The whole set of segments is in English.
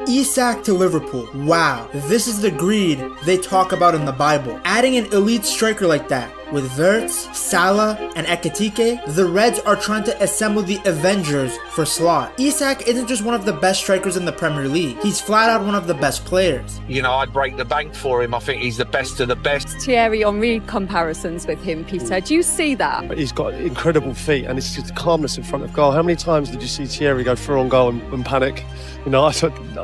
Isak to Liverpool. Wow, this is the greed they talk about in the Bible. Adding an elite striker like that, with Wirtz, Salah, and Ekitike, the Reds are trying to assemble the Avengers for Slot. Isak isn't just one of the best strikers in the Premier League, he's flat out one of the best players. You know, I'd break the bank for him. I think he's the best of the best. Thierry Henry comparisons with him, Peter. Do you see that? He's got incredible feet and it's just calmness in front of goal. How many times did you see Thierry go through on goal and panic? You know,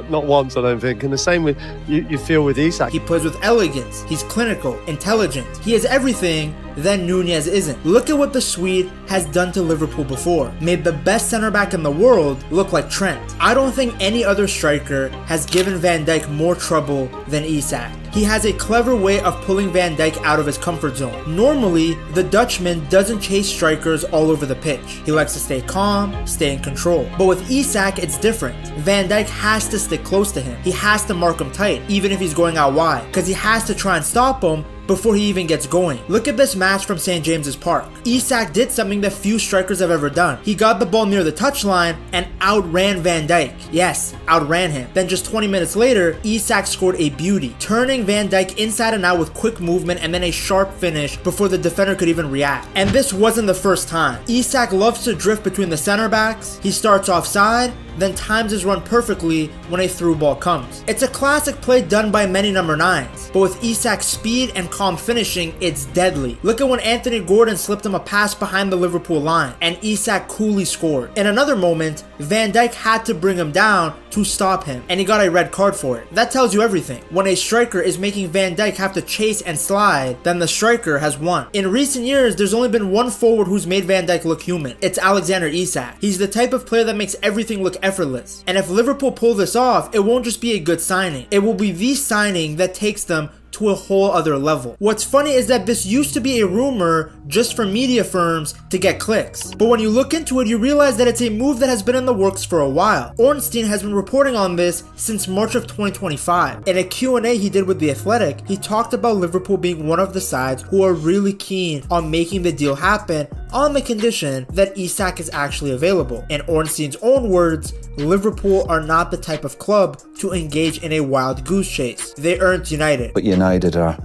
not once, I don't think. And the same with you feel with Isak. He plays with elegance, he's clinical, intelligent, he has everything that Nunez isn't. Look at what the Swede has done to Liverpool before. Made the best center back in the world look like Trent. I don't think any other striker has given Van Dijk more trouble than Isak. He has a clever way of pulling Van Dijk out of his comfort zone. Normally, the Dutchman doesn't chase strikers all over the pitch. He likes to stay calm, stay in control. But with Isak, it's different. Van Dijk has to stick close to him. He has to mark him tight, even if he's going out wide, because he has to try and stop him before he even gets going. Look at this match from St. James's Park. Isak did something that few strikers have ever done. He got the ball near the touchline and outran Van Dijk. Yes, outran him. Then just 20 minutes later, Isak scored a beauty, turning Van Dijk inside and out with quick movement and then a sharp finish before the defender could even react. And this wasn't the first time. Isak loves to drift between the center backs. He starts offside, then times his run perfectly when a through ball comes. It's a classic play done by many number 9s, but with Isak's speed and calm finishing, it's deadly. Look at when Anthony Gordon slipped him a pass behind the Liverpool line, and Isak coolly scored. In another moment, Van Dijk had to bring him down to stop him, and he got a red card for it. That tells you everything. When a striker is making Van Dijk have to chase and slide, then the striker has won. In recent years, there's only been one forward who's made Van Dijk look human. It's Alexander Isak. He's the type of player that makes everything look effortless. And if Liverpool pull this off, it won't just be a good signing. It will be the signing that takes them to a whole other level. What's funny is that this used to be a rumor just for media firms to get clicks. But when you look into it, you realize that it's a move that has been in the works for a while. Ornstein has been reporting on this since March of 2025. In a Q&A he did with The Athletic, he talked about Liverpool being one of the sides who are really keen on making the deal happen on the condition that Isak is actually available. In Ornstein's own words, Liverpool are not the type of club to engage in a wild goose chase. They aren't United. But United are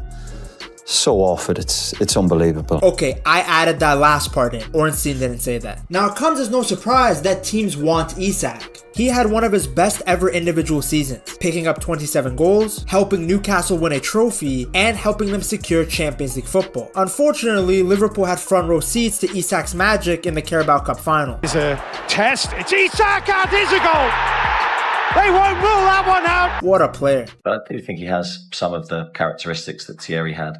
so off it, it's unbelievable. Okay, I added that last part in. Ornstein didn't say that. Now it comes as no surprise that teams want Isak. He had one of his best ever individual seasons, picking up 27 goals, helping Newcastle win a trophy, and helping them secure Champions League football. Unfortunately, Liverpool had front row seats to Isak's magic in the Carabao Cup final. It's a test, it's Isak and it's a goal! They won't rule that one out! What a player. But I do think he has some of the characteristics that Thierry had.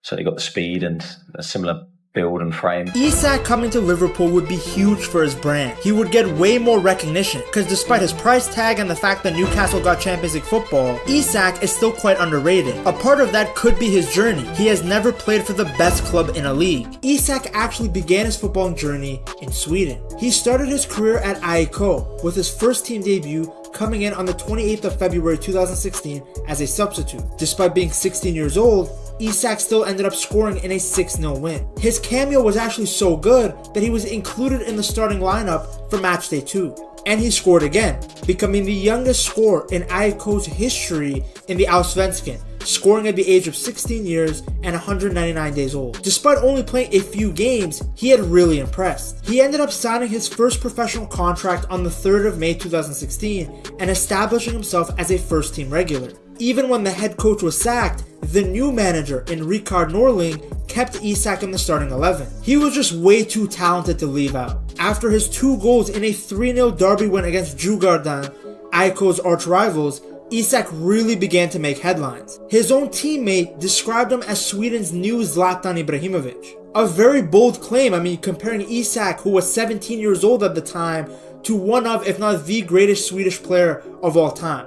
Certainly got the speed and a similar build and frame. Isak coming to Liverpool would be huge for his brand. He would get way more recognition, because despite his price tag and the fact that Newcastle got Champions League football, Isak is still quite underrated. A part of that could be his journey. He has never played for the best club in a league. Isak actually began his footballing journey in Sweden. He started his career at AIK with his first team debut coming in on the 28th of February 2016 as a substitute. Despite being 16 years old, Isak still ended up scoring in a 6-0 win. His cameo was actually so good that he was included in the starting lineup for matchday 2. And he scored again, becoming the youngest scorer in AIK's history in the Allsvenskan, scoring at the age of 16 years and 199 days old. Despite only playing a few games, he had really impressed. He ended up signing his first professional contract on the 3rd of May 2016 and establishing himself as a first-team regular. Even when the head coach was sacked, the new manager in Rikard Norling kept Isak in the starting 11. He was just way too talented to leave out. After his 2 goals in a 3-0 derby win against Djurgården, AIK's arch-rivals, Isak really began to make headlines. His own teammate described him as Sweden's new Zlatan Ibrahimovic. A very bold claim, comparing Isak, who was 17 years old at the time, to one of, if not the greatest Swedish player of all time.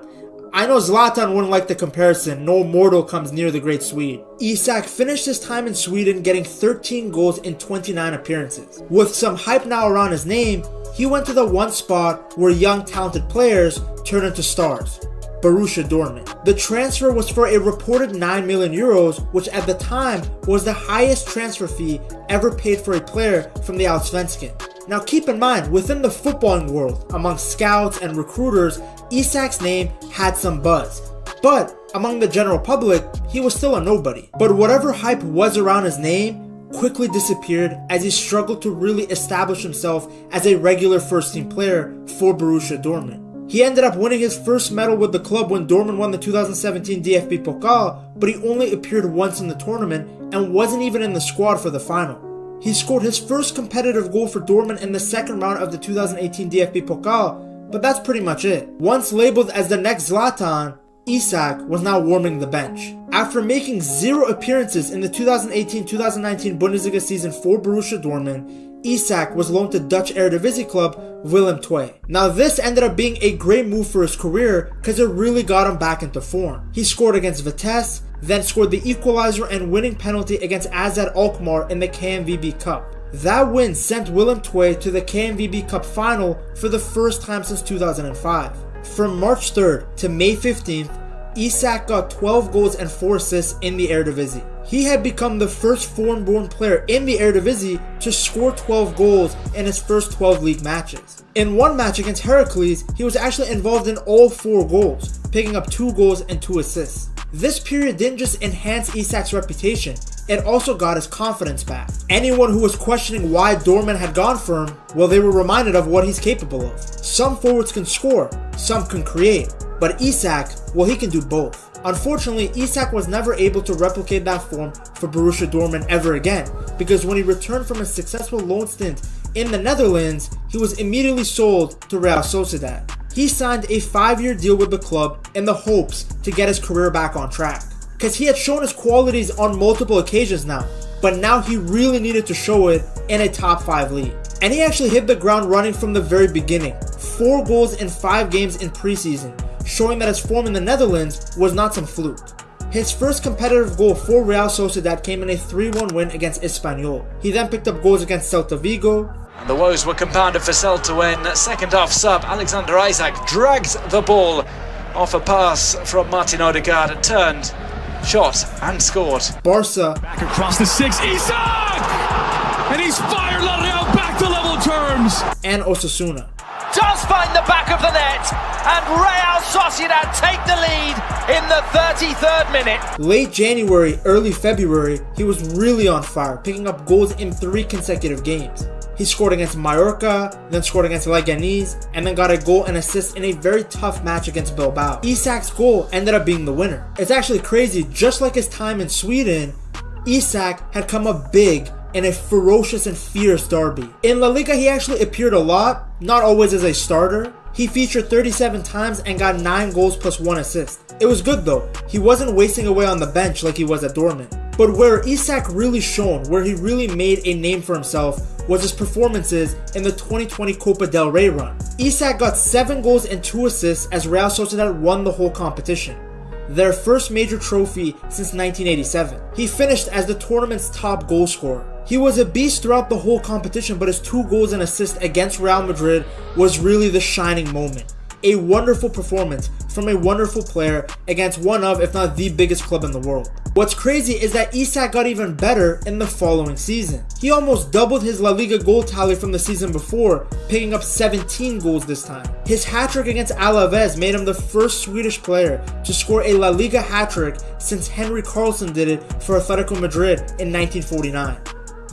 I know Zlatan wouldn't like the comparison, no mortal comes near the great Swede. Isak finished his time in Sweden getting 13 goals in 29 appearances. With some hype now around his name, he went to the one spot where young talented players turn into stars. Borussia Dortmund. The transfer was for a reported 9 million euros, which at the time was the highest transfer fee ever paid for a player from the Allsvenskan. Now keep in mind, within the footballing world, among scouts and recruiters, Isak's name had some buzz. But among the general public, he was still a nobody. But whatever hype was around his name quickly disappeared as he struggled to really establish himself as a regular first-team player for Borussia Dortmund. He ended up winning his first medal with the club when Dortmund won the 2017 DFB Pokal, but he only appeared once in the tournament and wasn't even in the squad for the final. He scored his first competitive goal for Dortmund in the second round of the 2018 DFB Pokal, but that's pretty much it. Once labeled as the next Zlatan, Isak was now warming the bench. After making 0 appearances in the 2018-2019 Bundesliga season for Borussia Dortmund, Isak was loaned to Dutch Eredivisie club Willem II. Now this ended up being a great move for his career because it really got him back into form. He scored against Vitesse, then scored the equalizer and winning penalty against AZ Alkmaar in the KNVB Cup. That win sent Willem II to the KNVB Cup final for the first time since 2005. From March 3rd to May 15th, Isak got 12 goals and 4 assists in the Eredivisie. He had become the first foreign-born player in the Eredivisie to score 12 goals in his first 12 league matches. In one match against Heracles, he was actually involved in all 4 goals, picking up 2 goals and 2 assists. This period didn't just enhance Isak's reputation, it also got his confidence back. Anyone who was questioning why Dortmund had gone for him, well, they were reminded of what he's capable of. Some forwards can score, some can create, but Isak, well, he can do both. Unfortunately, Isak was never able to replicate that form for Borussia Dortmund ever again, because when he returned from a successful loan stint in the Netherlands, he was immediately sold to Real Sociedad. He signed a 5-year deal with the club in the hopes to get his career back on track, because he had shown his qualities on multiple occasions now, but now he really needed to show it in a top 5 league. And he actually hit the ground running from the very beginning. 4 goals in 5 games in preseason, showing that his form in the Netherlands was not some fluke. His first competitive goal for Real Sociedad came in a 3-1 win against Espanyol. He then picked up goals against Celta Vigo. The woes were compounded for Celta when second half sub Alexander Isak drags the ball off a pass from Martin Odegaard, turned, shot and scored. Barca. Back across the 6, Isak! And he's fired La Real back to level terms! And Osasuna. Does find the back of the net, and Real Sociedad take the lead in the 33rd minute. Late January, early February, he was really on fire, picking up goals in 3 consecutive games. He scored against Mallorca, then scored against Leganés, and then got a goal and assist in a very tough match against Bilbao. Isak's goal ended up being the winner. It's actually crazy, just like his time in Sweden, Isak had come up big in a ferocious and fierce derby. In La Liga, he actually appeared a lot, not always as a starter. He featured 37 times and got 9 goals plus 1 assist. It was good though, he wasn't wasting away on the bench like he was at Dortmund. But where Isak really shone, where he really made a name for himself, was his performances in the 2020 Copa del Rey run. Isak got 7 goals and 2 assists as Real Sociedad won the whole competition, their first major trophy since 1987. He finished as the tournament's top goal scorer. He was a beast throughout the whole competition, but his 2 goals and assists against Real Madrid was really the shining moment. A wonderful performance from a wonderful player against one of, if not the biggest club in the world. What's crazy is that Isak got even better in the following season. He almost doubled his La Liga goal tally from the season before, picking up 17 goals this time. His hat-trick against Alaves made him the first Swedish player to score a La Liga hat-trick since Henry Karlsson did it for Atletico Madrid in 1949.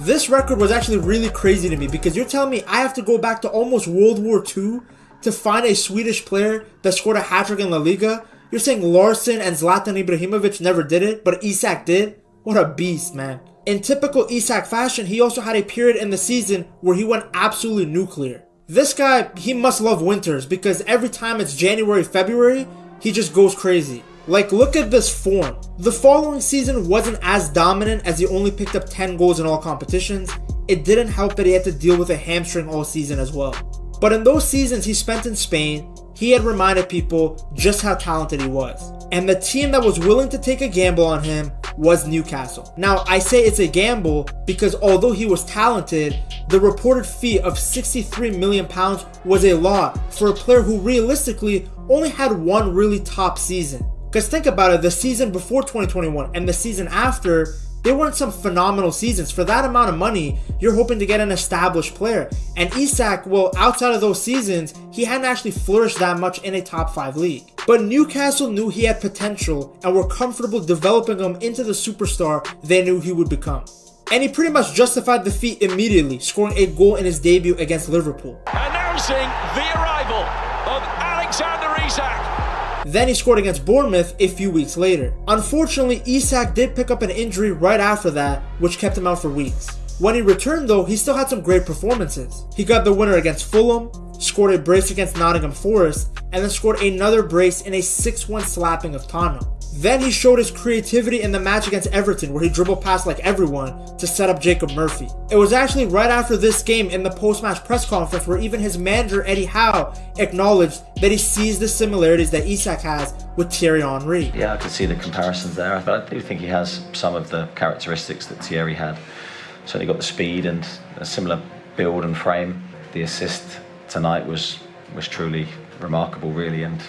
This record was actually really crazy to me because you're telling me I have to go back to almost World War II to find a Swedish player that scored a hat-trick in La Liga? You're saying Larsson and Zlatan Ibrahimovic never did it, but Isak did? What a beast, man. In typical Isak fashion, he also had a period in the season where he went absolutely nuclear. This guy, he must love winters because every time it's January, February, he just goes crazy. Like, look at this form. The following season wasn't as dominant as he only picked up 10 goals in all competitions. It didn't help that he had to deal with a hamstring all season as well. But in those seasons he spent in Spain, he had reminded people just how talented he was. And the team that was willing to take a gamble on him was Newcastle. Now, I say it's a gamble because although he was talented, the reported fee of £63 million was a lot for a player who realistically only had one really top season. Because think about it, the season before 2021 and the season after, They weren't some phenomenal seasons. For that amount of money, you're hoping to get an established player. And Isak, well, outside of those seasons, he hadn't actually flourished that much in a top 5 league. But Newcastle knew he had potential and were comfortable developing him into the superstar they knew he would become. And he pretty much justified the feat immediately, scoring a goal in his debut against Liverpool. Announcing the arrival of Alexander Isak. Then he scored against Bournemouth a few weeks later. Unfortunately, Isak did pick up an injury right after that, which kept him out for weeks. When he returned though, he still had some great performances. He got the winner against Fulham, scored a brace against Nottingham Forest, and then scored another brace in a 6-1 slapping of Tottenham. Then he showed his creativity in the match against Everton, where he dribbled past like everyone to set up Jacob Murphy. It was actually right after this game in the post-match press conference where even his manager Eddie Howe acknowledged that he sees the similarities that Isak has with Thierry Henry. Yeah, I could see the comparisons there, but I do think he has some of the characteristics that Thierry had. Certainly got the speed and a similar build and frame. The assist tonight was truly remarkable, really, and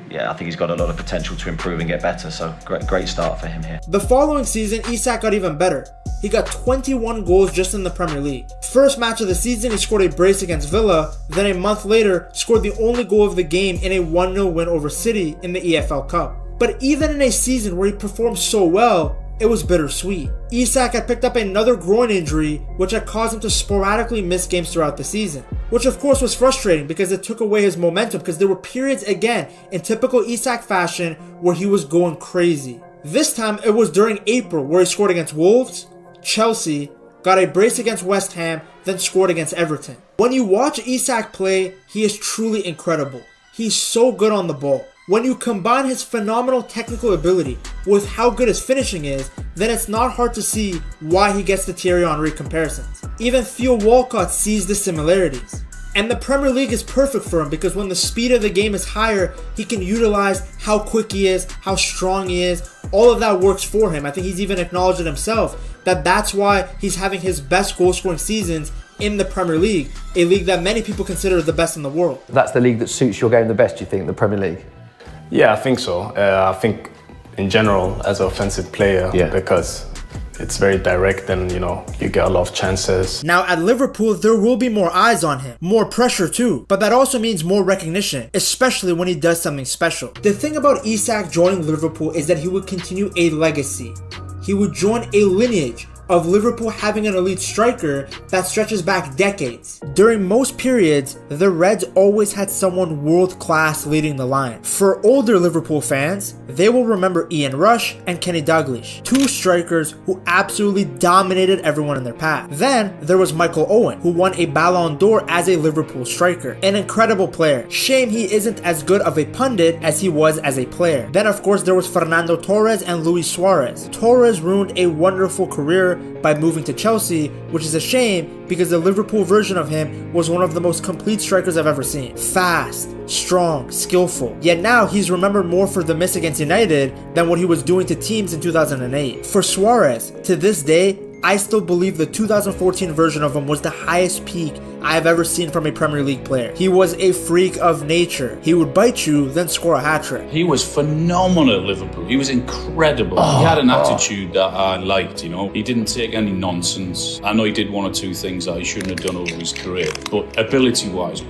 yeah, I think he's got a lot of potential to improve and get better, so great start for him here. The following season, Isak got even better. He got 21 goals just in the Premier League. First match of the season, he scored a brace against Villa, then a month later, scored the only goal of the game in a 1-0 win over City in the EFL Cup. But even in a season where he performed so well, it was bittersweet. Isak had picked up another groin injury, which had caused him to sporadically miss games throughout the season. Which of course was frustrating because it took away his momentum, because there were periods again in typical Isak fashion where he was going crazy. This time it was during April where he scored against Wolves, Chelsea, got a brace against West Ham, then scored against Everton. When you watch Isak play, he is truly incredible. He's so good on the ball. When you combine his phenomenal technical ability with how good his finishing is, then it's not hard to see why he gets the Thierry Henry comparisons. Even Theo Walcott sees the similarities. And the Premier League is perfect for him because when the speed of the game is higher, he can utilize how quick he is, how strong he is. All of that works for him. I think he's even acknowledged it himself that that's why he's having his best goal-scoring seasons in the Premier League, a league that many people consider the best in the world. That's the league that suits your game the best, you think, the Premier League? Yeah, I think so. I think in general, as an offensive player, because it's very direct and, you know, you get a lot of chances. Now at Liverpool, there will be more eyes on him, more pressure too, but that also means more recognition, especially when he does something special. The thing about Isak joining Liverpool is that he would continue a legacy. He would join a lineage of Liverpool having an elite striker that stretches back decades. During most periods, the Reds always had someone world-class leading the line. For older Liverpool fans, they will remember Ian Rush and Kenny Dalglish, two strikers who absolutely dominated everyone in their path. Then there was Michael Owen, who won a Ballon d'Or as a Liverpool striker. An incredible player. Shame he isn't as good of a pundit as he was as a player. Then of course there was Fernando Torres and Luis Suarez. Torres ruined a wonderful career by moving to Chelsea, which is a shame because the Liverpool version of him was one of the most complete strikers I've ever seen. Fast, strong, skillful. Yet now he's remembered more for the miss against United than what he was doing to teams in 2008. For Suarez, to this day, I still believe the 2014 version of him was the highest peak I have ever seen from a Premier League player. He was a freak of nature. He would bite you, then score a hat-trick. He was phenomenal at Liverpool. He was incredible. He had an attitude that I liked, you know. He didn't take any nonsense. I know he did one or two things that he shouldn't have done over his career, but ability-wise,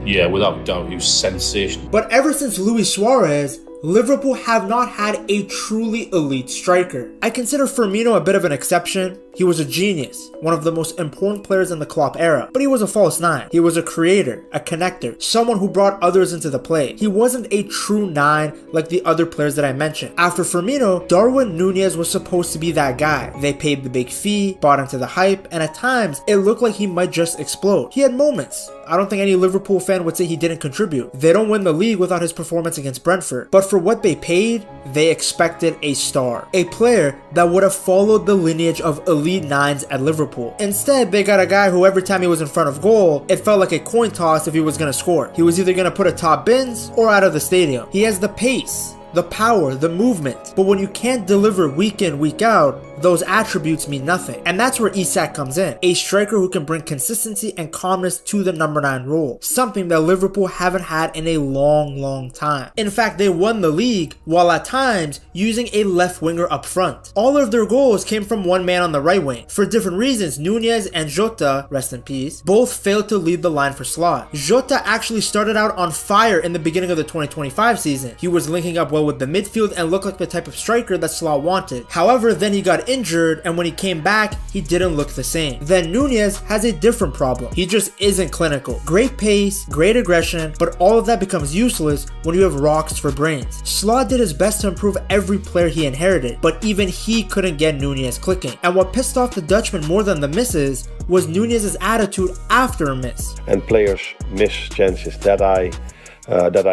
yeah, without doubt, he was sensational. But ever since Luis Suarez, Liverpool have not had a truly elite striker. I consider Firmino a bit of an exception. He was a genius, one of the most important players in the Klopp era, but he was a false nine. He was a creator, a connector, someone who brought others into the play. He wasn't a true nine like the other players that I mentioned. After Firmino, Darwin Núñez was supposed to be that guy. They paid the big fee, bought into the hype, and at times, it looked like he might just explode. He had moments. I don't think any Liverpool fan would say he didn't contribute. They don't win the league without his performance against Brentford, but for what they paid, they expected a star. A player that would have followed the lineage of elite nines at Liverpool. Instead, they got a guy who every time he was in front of goal, it felt like a coin toss if he was going to score. He was either going to put a top bins or out of the stadium. He has the pace, the power, the movement. But when you can't deliver week in, week out, those attributes mean nothing. And that's where Isak comes in, a striker who can bring consistency and calmness to the number 9 role, something that Liverpool haven't had in a long time. In fact, they won the league while at times using a left winger up front. All of their goals came from one man on the right wing. For different reasons, Nunez and Jota, rest in peace, both failed to lead the line for Slot. Jota actually started out on fire in the beginning of the 2025 season. He was linking up well with the midfield and looked like the type of striker that Slot wanted. However, then he got injured, and when he came back, he didn't look the same. Then Nunez has a different problem. He just isn't clinical. Great pace, great aggression, but all of that becomes useless when you have rocks for brains. Slot did his best to improve every player he inherited, but even he couldn't get Nunez clicking. And what pissed off the Dutchman more than the misses was Nunez's attitude after a miss. And players miss chances that I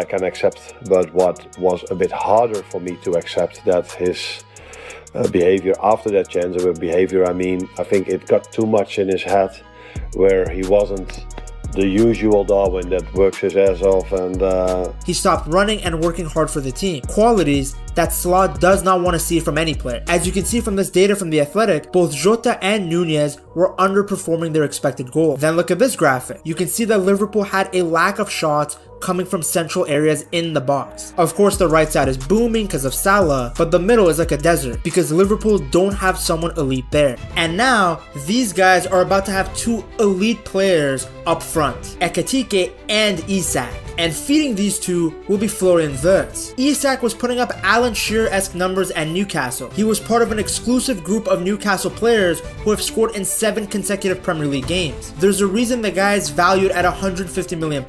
can accept, but what was a bit harder for me to accept, that his behavior after that chance, and with behavior I mean, I think it got too much in his head, where he wasn't the usual Darwin that works his ass off, and he stopped running and working hard for the team. Qualities that Slot does not want to see from any player. As you can see from this data from The Athletic, both Jota and Nunez were underperforming their expected goal. Then look at this graphic. You can see that Liverpool had a lack of shots coming from central areas in the box. Of course, the right side is booming because of Salah, but the middle is like a desert because Liverpool don't have someone elite there. And now, these guys are about to have 2 elite players up front, Ekitike and Isak. And feeding these two will be Florian Wirtz. Isak was putting up Alan Shearer-esque numbers at Newcastle. He was part of an exclusive group of Newcastle players who have scored in 7 consecutive Premier League games. There's a reason the guy is valued at £150 million,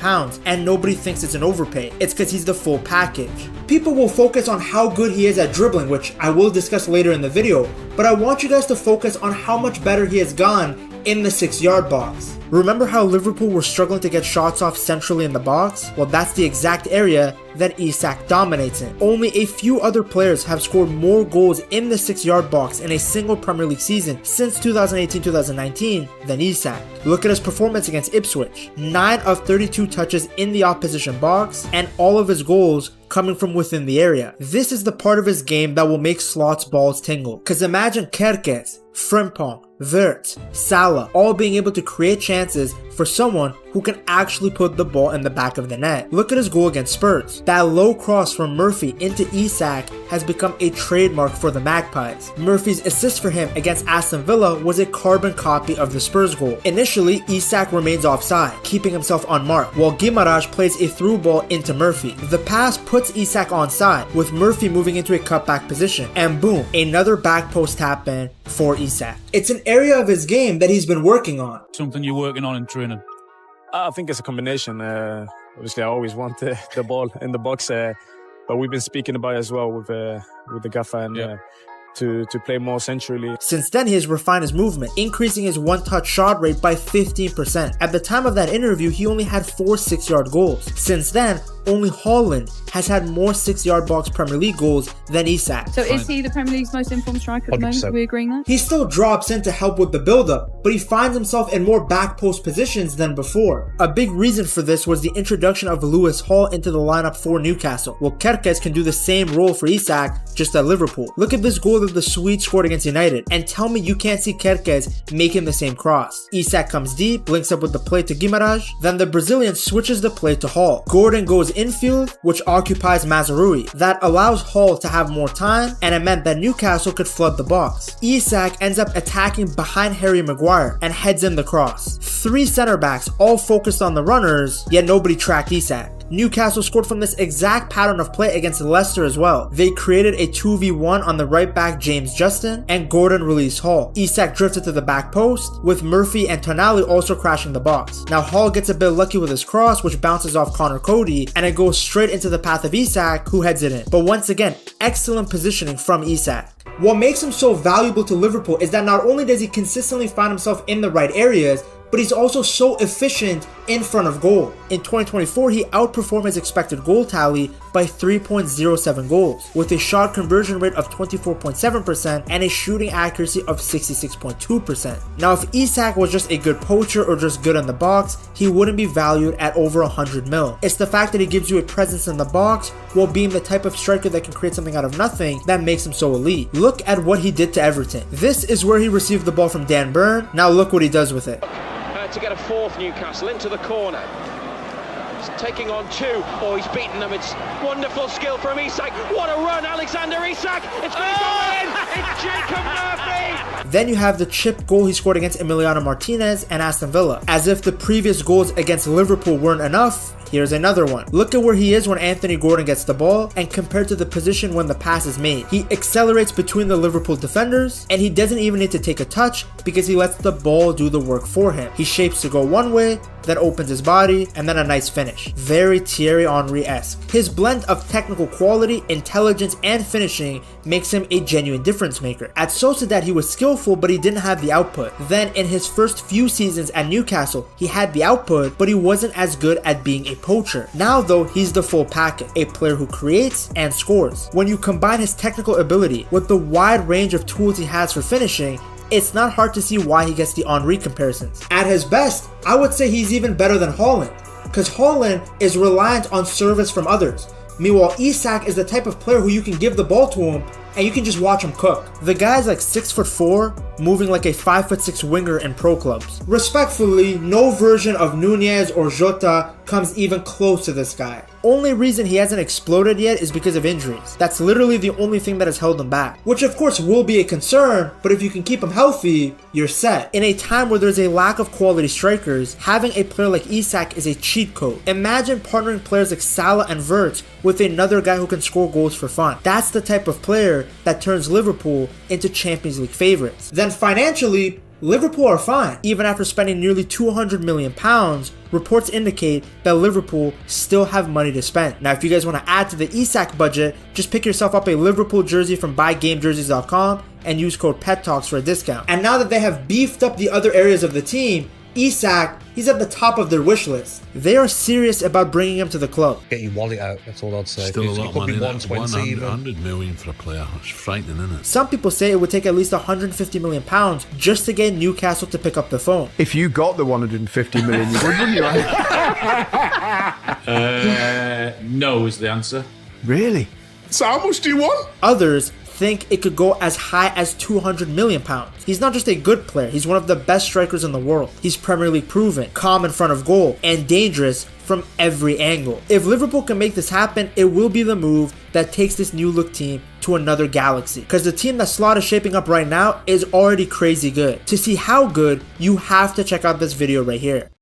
and nobody thinks it's an overpay. It's because he's the full package. People will focus on how good he is at dribbling, which I will discuss later in the video, but I want you guys to focus on how much better he has gone in the 6-yard box. Remember how Liverpool were struggling to get shots off centrally in the box? Well, that's the exact area that Isak dominates in. Only a few other players have scored more goals in the 6-yard box in a single Premier League season since 2018-2019 than Isak. Look at his performance against Ipswich. 9 of 32 touches in the opposition box, and all of his goals coming from within the area. This is the part of his game that will make Slot's balls tingle. Cause imagine Kerkez, Frimpong, Wirtz, Salah all being able to create chances for someone who can actually put the ball in the back of the net. Look at his goal against Spurs. That low cross from Murphy into Isak has become a trademark for the Magpies. Murphy's assist for him against Aston Villa was a carbon copy of the Spurs goal. Initially, Isak remains offside, keeping himself unmarked, while Guimaraes plays a through ball into Murphy. The pass puts Isak onside, with Murphy moving into a cutback position, and boom, another back post tap in for Isak. It's an area of his game that he's been working on. Something you're working on in training? I think it's a combination. Obviously, I always want the ball in the box, but we've been speaking about it as well with the gaffer and to play more centrally. Since then, he has refined his movement, increasing his one-touch shot rate by 15%. At the time of that interview, he only had 4 6-yard goals. Since then, only Haaland has had more 6-yard box Premier League goals than Isak. So is he the Premier League's most informed striker at the moment? Are we agreeing that? He still drops in to help with the build-up, but he finds himself in more back post positions than before. A big reason for this was the introduction of Lewis Hall into the lineup for Newcastle. Well, Kerkez can do the same role for Isak, just at Liverpool. Look at this goal that the Swede scored against United, and tell me you can't see Kerkez making the same cross. Isak comes deep, links up with the play to Guimaraes, then the Brazilian switches the play to Hall. Gordon goes infield, which occupies Mazraoui. That allows Hall to have more time, and it meant that Newcastle could flood the box. Isak ends up attacking behind Harry Maguire and heads in the cross. 3 center backs all focused on the runners, yet nobody tracked Isak. Newcastle scored from this exact pattern of play against Leicester as well. They created a 2v1 on the right back James Justin, and Gordon released Hall. Isak drifted to the back post, with Murphy and Tonali also crashing the box. Now Hall gets a bit lucky with his cross, which bounces off Connor Cody, and it goes straight into the path of Isak, who heads it in. But once again, excellent positioning from Isak. What makes him so valuable to Liverpool is that not only does he consistently find himself in the right areas, but he's also so efficient in front of goal. In 2024, he outperformed his expected goal tally by 3.07 goals, with a shot conversion rate of 24.7% and a shooting accuracy of 66.2%. Now, if Isak was just a good poacher or just good in the box, he wouldn't be valued at over 100 mil. It's the fact that he gives you a presence in the box while being the type of striker that can create something out of nothing that makes him so elite. Look at what he did to Everton. This is where he received the ball from Dan Burn. Now look what he does with it. To get a fourth, Newcastle into the corner. He's taking on two. Oh, he's beaten them. It's wonderful skill from Isak. What a run, Alexander Isak. It's going to go in. It's Jacob Murphy. Then you have the chip goal he scored against Emiliano Martinez and Aston Villa. As if the previous goals against Liverpool weren't enough, here's another one. Look at where he is when Anthony Gordon gets the ball and compared to the position when the pass is made. He accelerates between the Liverpool defenders and he doesn't even need to take a touch because he lets the ball do the work for him. He shapes to go one way, then opens his body, and then a nice finish. Very Thierry Henry-esque. His blend of technical quality, intelligence, and finishing makes him a genuine difference maker. At Sociedad, he was skillful, but he didn't have the output. Then in his first few seasons at Newcastle, he had the output, but he wasn't as good at being a poacher. Now though, he's the full package, a player who creates and scores. When you combine his technical ability with the wide range of tools he has for finishing, it's not hard to see why he gets the Henry comparisons. At his best, I would say he's even better than Haaland, because Haaland is reliant on service from others. Meanwhile, Isak is the type of player who you can give the ball to him and you can just watch him cook. The guy's like 6'4", moving like a 5'6" winger in pro clubs. Respectfully, no version of Nunez or Jota comes even close to this guy. Only reason he hasn't exploded yet is because of injuries. That's literally the only thing that has held him back, which of course will be a concern, but if you can keep him healthy, you're set. In a time where there's a lack of quality strikers, having a player like Isak is a cheat code. Imagine partnering players like Salah and Wirtz with another guy who can score goals for fun. That's the type of player that turns Liverpool into Champions League favorites. Then financially, Liverpool are fine. Even after spending nearly £200 million, reports indicate that Liverpool still have money to spend. Now, if you guys want to add to the Isak budget, just pick yourself up a Liverpool jersey from buygamejerseys.com and use code PETTALKS for a discount. And now that they have beefed up the other areas of the team, Isak, he's at the top of their wish list. They are serious about bringing him to the club. Get your wallet out, that's all I'd say. Still a lot of money. 100 million for a player. It's frightening, isn't it? Some people say it would take at least £150 million just to get Newcastle to pick up the phone. If you got the 150 million, you would, wouldn't you? No is the answer. Really? So how much do you want? Others think it could go as high as £200 million. He's not just a good player, he's one of the best strikers in the world. He's Premier League proven, calm in front of goal, and dangerous from every angle. If Liverpool can make this happen, it will be the move that takes this new look team to another galaxy. Because the team that Slot is shaping up right now is already crazy good. To see how good, you have to check out this video right here.